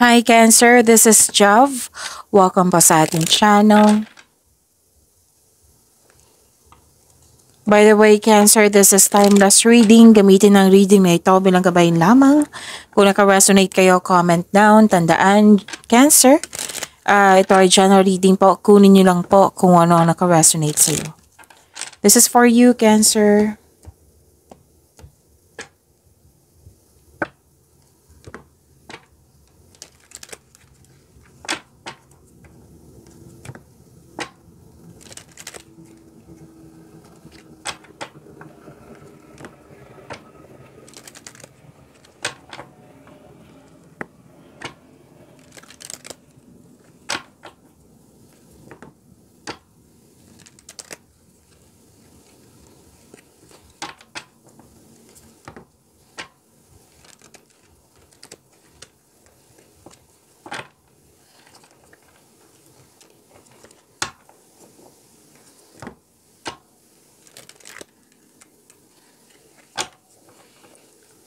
Hi Cancer, this is Jav. Welcome po sa ating channel. By the way, Cancer, this is timeless reading. Gamitin ang reading na ito bilang gabayan lamang. Kung naka-resonate kayo, comment down. Tandaan, Cancer, ito ay general reading po. Kunin nyo lang po kung ano ang naka-resonate sa iyo. This is for you, Cancer.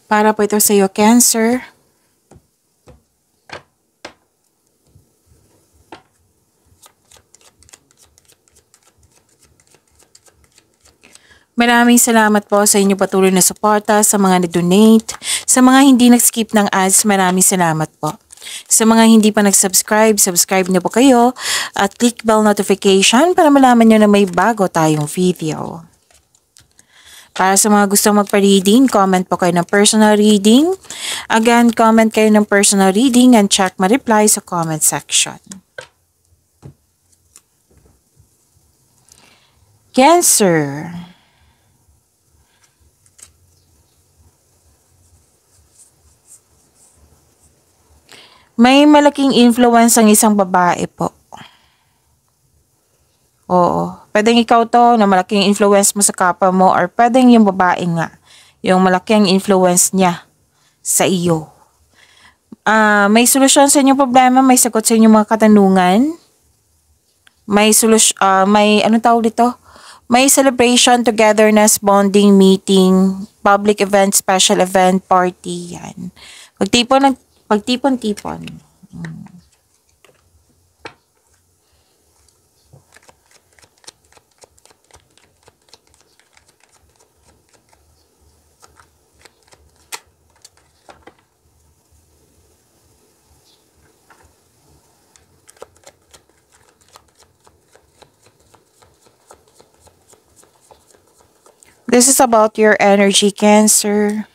Para po ito sa iyo, Cancer. Maraming salamat po sa inyo patuloy na suporta, sa mga nag-donate, sa mga hindi nag-skip ng ads, maraming salamat po. Sa mga hindi pa nag-subscribe, subscribe na po kayo at click bell notification para malaman nyo na may bago tayong video. Para sa mga gusto magpa-reading, comment po kayo ng personal reading. Again, comment kayo ng personal reading and check my reply sa comment section. Cancer. May malaking influence ang isang babae po. Oo. Pwedeng ikaw to na malaking influence mo sa kapwa mo or pwedeng yung babae nga. Yung malaking influence niya sa iyo. May solusyon sa inyong problema, may sagot sa inyong mga katanungan. May anong tawag dito? May celebration, togetherness, bonding, meeting, public event, special event, party. Yan. Pagtipon-tipon. This is about your energy, Cancer.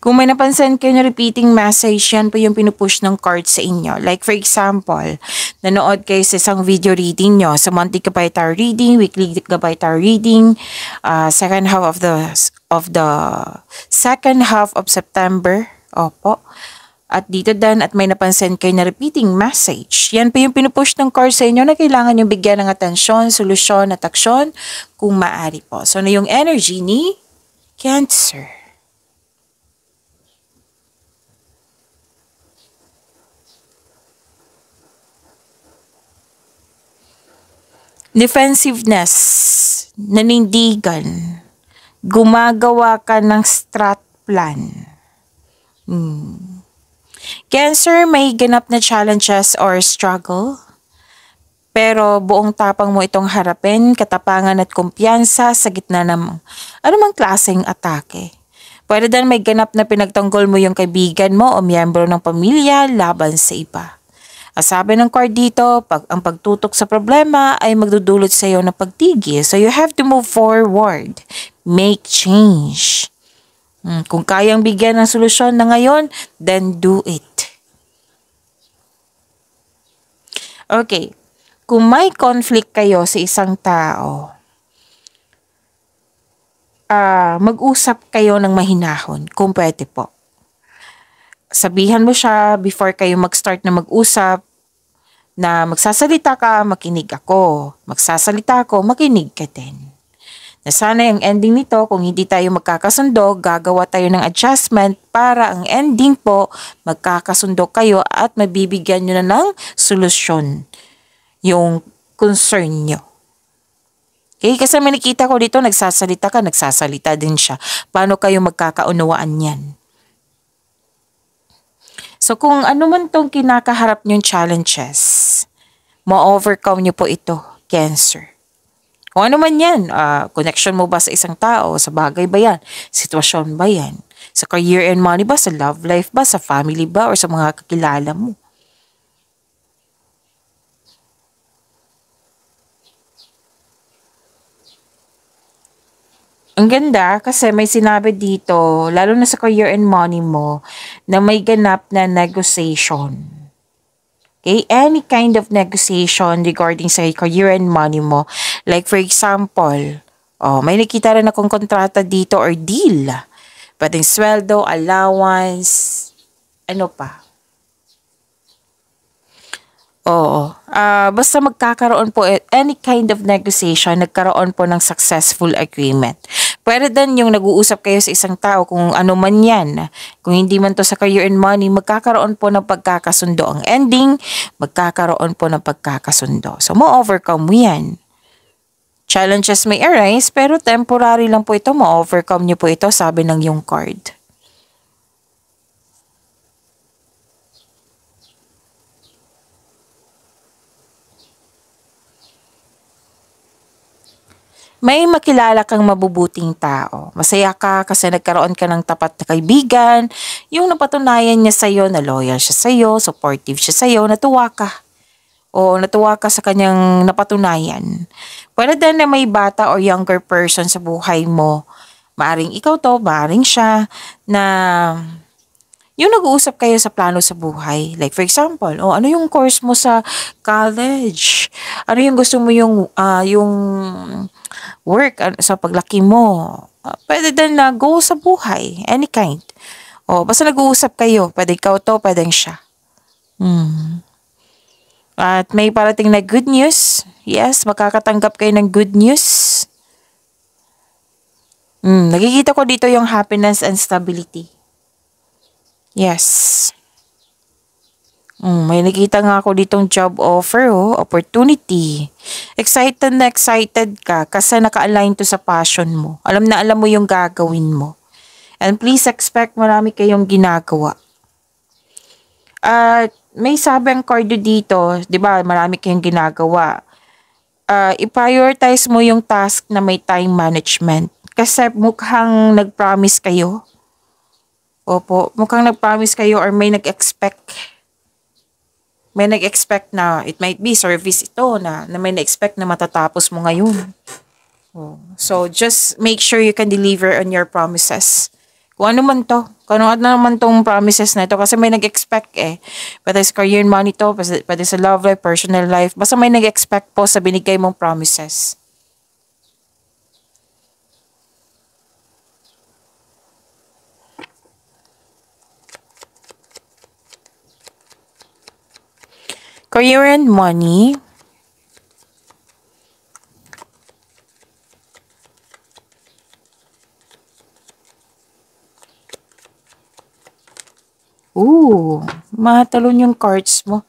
Kung may napansin kayo na repeating message, yan po yung pinupush ng card sa inyo. Like for example, nanood kayo sa isang video reading nyo, sa monthly Gabay Tarot reading, weekly Gabay Tarot reading, second half of the second half of September. Opo. At dito din, at may napansin kayo na repeating message. Yan po yung pinupush ng card sa inyo na kailangan yung bigyan ng atensyon, solusyon at aksyon kung maaari po. So, na yung energy ni Cancer. Defensiveness, nanindigan, gumagawa ka ng strat plan. Cancer, may ganap na challenges or struggle, pero buong tapang mo itong harapin, katapangan at kumpiyansa sa gitna ng anumang klaseng atake. Pwede din may ganap na pinagtanggol mo yung kaibigan mo o miyembro ng pamilya laban sa iba. Sabi ng card dito, ang pagtutok sa problema ay magdudulot sa iyo ng pagtigil. So you have to move forward. Make change. Kung kayang bigyan ng solusyon na ngayon, then do it. Okay. Kung may conflict kayo sa isang tao, mag-usap kayo ng mahinahon kung pwede po. Sabihan mo siya before kayo mag-start na mag-usap na magsasalita ka, makinig ako. Magsasalita ako, makinig ka din. Na sana yung ending nito, kung hindi tayo magkakasundo, gagawa tayo ng adjustment para ang ending po, magkakasundo kayo at mabibigyan nyo na ng solusyon yung concern nyo. Okay? Kasi may nakita ko dito, nagsasalita ka, nagsasalita din siya. Paano kayo magkakaunawaan yan? So kung ano man tong kinakaharap niyong challenges, ma-overcome niyo po ito, Cancer. Kung ano man yan, connection mo ba sa isang tao, sa bagay ba yan, sitwasyon ba yan, sa career and money ba, sa love life ba, sa family ba, or sa mga kakilala mo. Ang ganda kasi may sinabi dito, lalo na sa career and money mo, na may ganap na negotiation. Okay? Any kind of negotiation regarding sa career and money mo. Like for example, may nakita rin akong kontrata dito or deal. Pwedeng sweldo, allowance, ano pa. Oo. Basta magkakaroon po any kind of negotiation, nagkaroon po ng successful agreement. Pwede din yung nag-uusap kayo sa isang tao kung ano man yan. Kung hindi man to sa career and money, magkakaroon po ng pagkakasundo. Ang ending, magkakaroon po ng pagkakasundo. So, ma-overcome mo yan. Challenges may arise, pero temporary lang po ito. Ma-overcome nyo po ito, sabi ng yung card. May makilala kang mabubuting tao. Masaya ka kasi nagkaroon ka ng tapat na kaibigan. Yung napatunayan niya sa'yo na loyal siya sa'yo, supportive siya sa'yo, natuwa ka. O natuwa ka sa kanyang napatunayan. Pwede din na may bata or younger person sa buhay mo. Maaring ikaw to, maaring siya, na yung nag-uusap kayo sa plano sa buhay. Like for example, ano yung course mo sa college? Ano yung gusto mo yung work sa paglaki mo? Pwede din na go sa buhay, any kind. Basta nag-uusap kayo, pwede ikaw to, pwede siya. At may parating na good news. Yes, makakatanggap kayo ng good news. Nakikita ko dito yung happiness and stability. Yes. May nakita nga ako ditong job offer, opportunity. Excited na excited ka kasi naka-align to sa passion mo. Alam na alam mo yung gagawin mo. And please expect marami kayong ginagawa. At may sabi ang cardo dito, di ba, marami kayong ginagawa. I-prioritize mo yung task na may time management. Kasi mukhang nag-promise kayo. Opo, mukhang nag-promise kayo or may nag-expect. May nag-expect na it might be service ito na may nag-expect na matatapos mo ngayon. So, just make sure you can deliver on your promises. Kung ano man to, kung ano naman tong promises na ito, kasi may nag-expect Pwede sa career and money to, pwede sa love life, personal life, basta may nag-expect po sa binigay mong promises. Career and money. Matalon yung cards mo.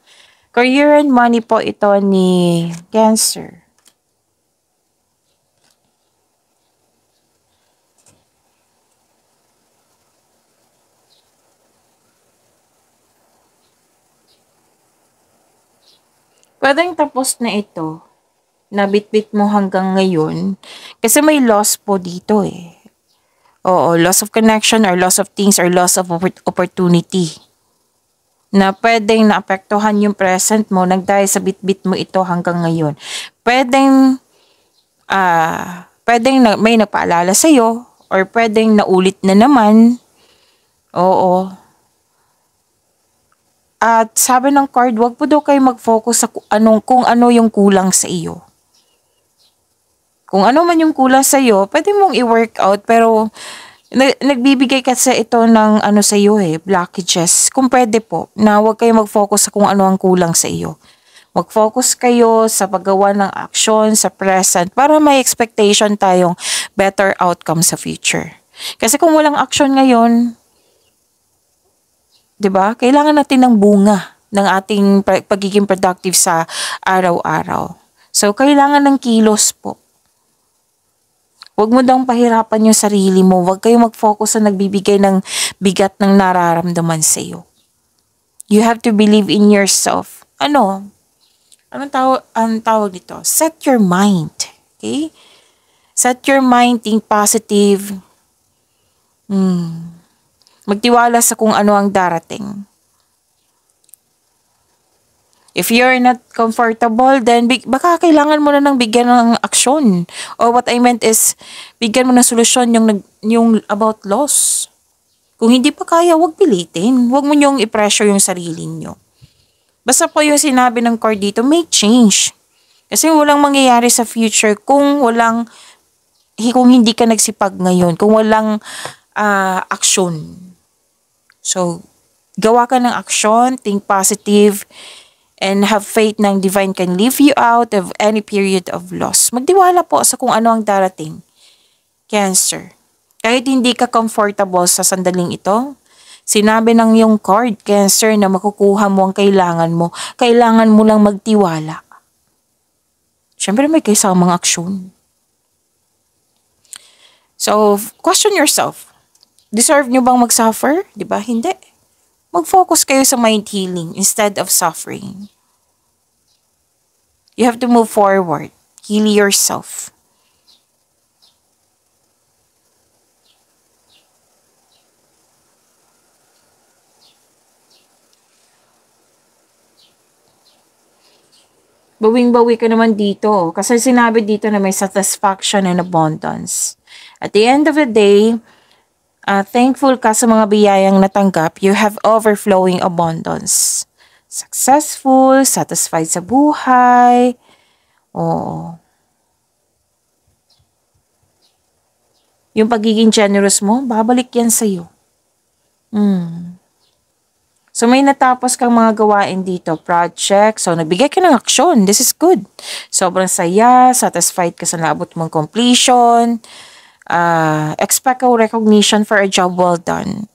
Career and money po ito ni Cancer. Pwedeng tapos na ito. Nabitbit mo hanggang ngayon. Kasi may loss po dito loss of connection or loss of things or loss of opportunity. Na pwedeng naapektuhan yung present mo dahil sa bitbit mo ito hanggang ngayon. Pwedeng may nagpaalala sa'yo or pwedeng naulit na naman. At sabi ng card, wag po daw kayo mag-focus sa kung ano yung kulang sa iyo. Kung ano man yung kulang sa iyo, pwede mong i-work out pero nagbibigay kasi ito ng sa iyo blockages. Kung pwede po, na wag kayo mag-focus sa kung ano ang kulang sa iyo. Mag-focus kayo sa paggawa ng action sa present para may expectation tayong better outcome sa future. Kasi kung walang action ngayon, 'di ba? Kailangan natin ng bunga ng ating pagiging productive sa araw-araw. So, kailangan ng kilos po. Huwag mo daw pahirapan yung sarili mo. Huwag kayong mag-focus sa nagbibigay ng bigat ng nararamdaman sa'yo. You have to believe in yourself. Anong tawag dito? Set your mind. Okay? Set your mind, think positive. Magtiwala sa kung ano ang darating. If you're not comfortable, then baka kailangan mo na ng bigyan ng aksyon. Or what I meant is, bigyan mo ng solusyon yung about loss. Kung hindi pa kaya, huwag pilitin. Huwag mo niyong i-pressure yung sarili niyo. Basta po yung sinabi ng card dito, make change. Kasi walang mangyayari sa future kung hindi ka nagsipag ngayon, kung walang aksyon. So, gawa ka ng aksyon, think positive, and have faith ng divine can lift you out of any period of loss. Magtiwala po sa kung ano ang darating. Cancer. Kahit hindi ka comfortable sa sandaling ito, sinabi ng yung card, Cancer, na makukuha mo ang kailangan mo. Kailangan mo lang magtiwala. Siyempre may kasamang aksyon. So, question yourself. Deserve nyo bang mag-suffer? Diba? Hindi. Mag-focus kayo sa mind healing instead of suffering. You have to move forward. Heal yourself. Bawing-bawi ka naman dito. Kasi sinabi dito na may satisfaction and abundance. At the end of the day, thankful ka sa mga biyayang natanggap, you have overflowing abundance. Successful, satisfied sa buhay. Oo. Yung pagiging generous mo, babalik yan sa'yo. So may natapos kang mga gawain dito, project. So nagbigay ka ng aksyon. This is good. Sobrang saya, satisfied ka sa naabot mong completion. Expect a recognition for a job well done.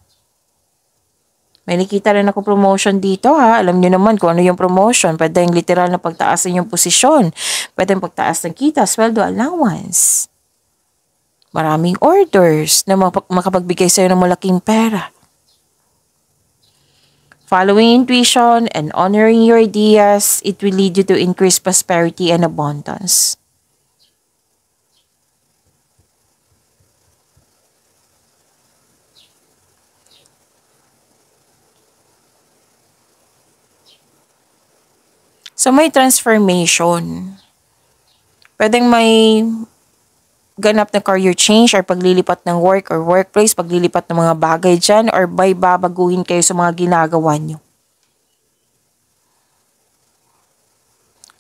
May nakita rin ako promotion dito ha. Alam niyo naman kung ano yung promotion. Pwede yung literal na pagtaasin yung posisyon. Pwede yung pagtaas ng kita, sweldo, allowance. Maraming orders na makapagbigay sa'yo ng malaking pera. Following intuition and honoring your ideas, it will lead you to increased prosperity and abundance. So may transformation. Pwedeng may ganap na career change or paglilipat ng work or workplace, paglilipat ng mga bagay dyan, or by babaguhin kayo sa mga ginagawa nyo.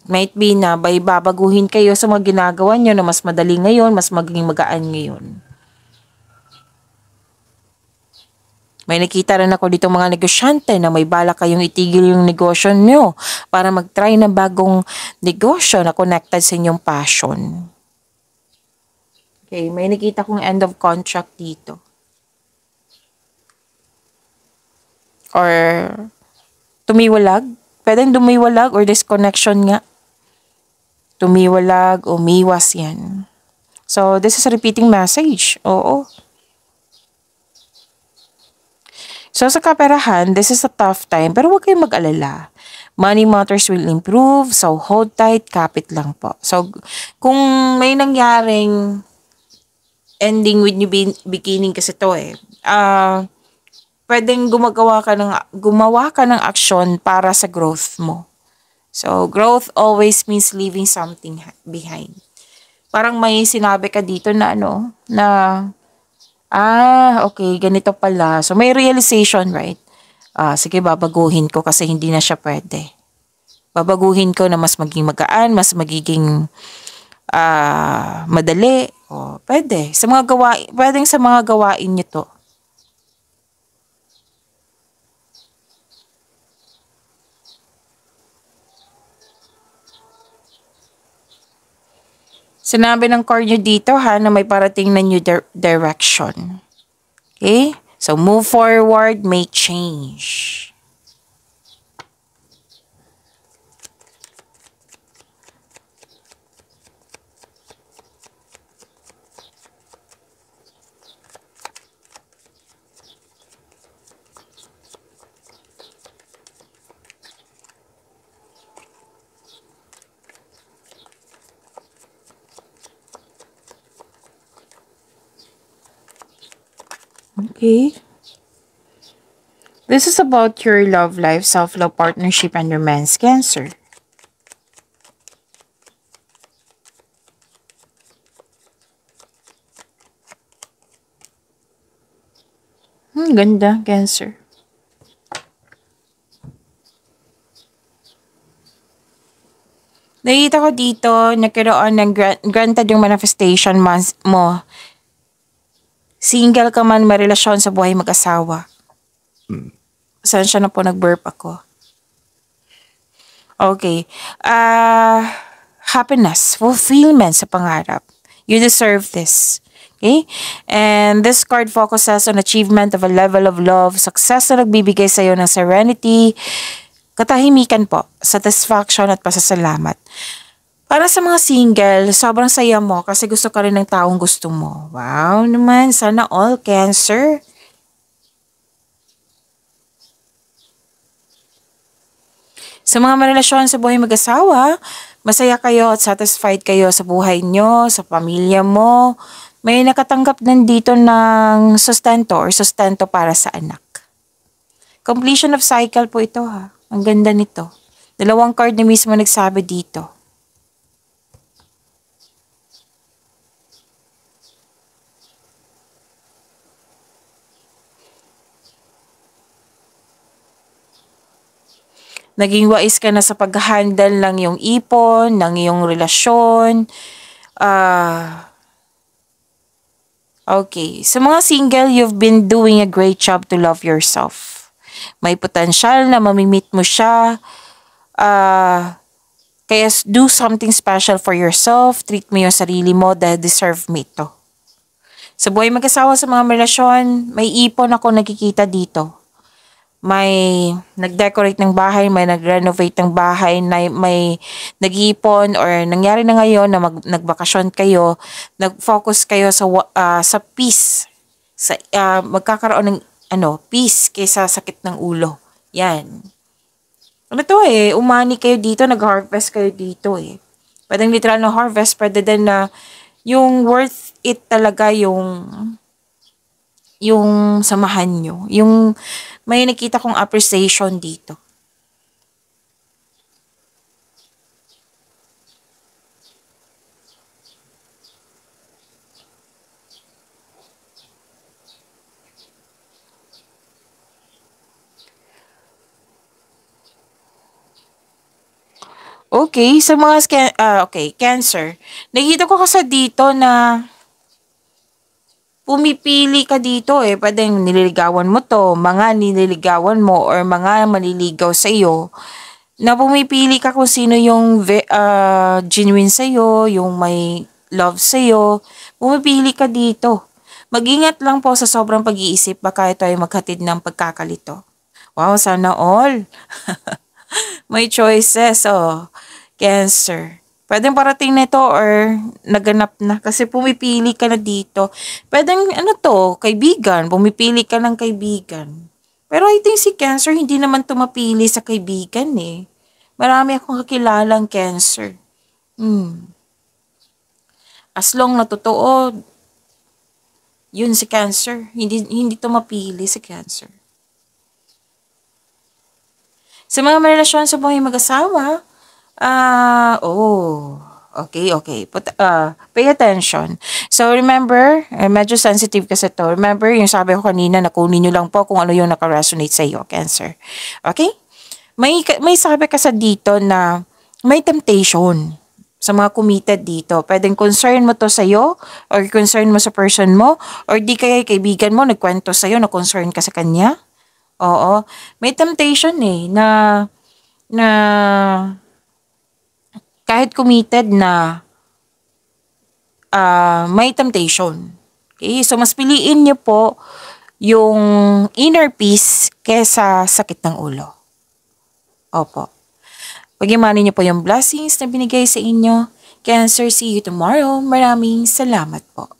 Might be na by babaguhin kayo sa mga ginagawa nyo na mas madali ngayon, mas maging magaan ngayon. May nakita rin ako dito mga negosyante na may balak kayong itigil yung negosyo nyo para mag-try ng bagong negosyo na connected sa inyong passion. Okay, may nakita kong end of contract dito. Or tumiwalag. Pwedeng dumiwalag or disconnection nga. Tumiwalag, umiwas yan. So, this is a repeating message. Oo. So, sa kaperahan, this is a tough time. Pero huwag kayong mag-alala. Money matters will improve. So, hold tight, kapit lang po. So, kung may nangyaring ending with new beginning kasi to pwedeng gumawa ka ng aksyon para sa growth mo. So, growth always means leaving something behind. Parang may sinabi ka dito na okay, ganito pala. So, may realization, right? Sige, babaguhin ko kasi hindi na siya pwede. Babaguhin ko na mas maging magaan, mas magiging madali. Pwede. Pwedeng sa mga gawain nyo to. Sinabi ng card nyo dito na may parating na new direction. Okay? So, move forward, make change. Okay. This is about your love life, self-love, partnership, and romance, Cancer. Ganda, Cancer. Nakita ko dito, nagkaroon ng granted yung manifestation mo. Single ka man, may relasyon sa buhay mag-asawa. Saan siya na po nag-burp ako? Okay. Happiness, fulfillment sa pangarap. You deserve this. Okay? And this card focuses on achievement of a level of love, success na nagbibigay sa iyo ng serenity, katahimikan po, satisfaction at pasasalamat. Para sa mga single, sobrang saya mo kasi gusto ka rin ng taong gusto mo. Wow naman, sana all, Cancer. Sa mga marelasyon sa buhay mag-asawa, masaya kayo at satisfied kayo sa buhay nyo, sa pamilya mo. May nakatanggap din dito ng sustento para sa anak. Completion of cycle po ito ha. Ang ganda nito. 2 card na mismo nagsabi dito. Naging wais ka na sa pag-handle ng iyong ipon, ng iyong relasyon. Okay. Sa mga single, you've been doing a great job to love yourself. May potensyal na mamimit mo siya. Kaya do something special for yourself. Treat mo yung sarili mo dahil deserve mo ito. Sa buhay mag-asawa sa mga relasyon, may ipon ako nakikita dito. May nag-decorate ng bahay, may nag-renovate ng bahay, may nag-iipon or nangyari na ngayon na nagbakasyon kayo, nag-focus kayo sa peace, sa magkakaroon ng peace kaysa sakit ng ulo. Yan. Ano to umani kayo dito, nag-harvest kayo dito Pwedeng literal na harvest, pwede din na yung worth it talaga yung samahan nyo. Yung may nakita kong appreciation dito. Okay, sa mga Cancer. Nakita ko kasi dito na pumipili ka dito pwedeng nililigawan mo to, mga nililigawan mo or mga maliligaw sa iyo, na pumipili ka kung sino yung genuine sa iyo, yung may love sa iyo, pumipili ka dito. Mag-ingat lang po sa sobrang pag-iisip, baka ito ay maghatid ng pagkakalito. Wow, sana all. May choices, Cancer. Pwedeng parating na ito or naganap na kasi pumipili ka na dito. Pwedeng kaibigan. Pumipili ka ng kaibigan. Pero I think si Cancer hindi naman tumapili sa kaibigan Marami akong kakilalang Cancer. As long na totoo, yun si Cancer. Hindi tumapili si Cancer. Sa mga relasyon sa buhay mag-asawa, okay. Pay attention. So, remember, medyo sensitive kasi to. Remember, yung sabi ko kanina, nakunin nyo lang po kung ano yung nakaresonate sa iyo, Cancer. Okay? May sabi kasi dito na may temptation sa mga committed dito. Pwedeng concern mo to sa'yo or concern mo sa person mo or di kaya kaibigan mo nagkwento sa'yo na concern ka sa kanya. Oo. May temptation na kahit committed na may temptation. Okay? So, mas piliin niyo po yung inner peace kesa sakit ng ulo. Opo. Pag-imanin niyo po yung blessings na binigay sa inyo. Cancer, see you tomorrow. Maraming salamat po.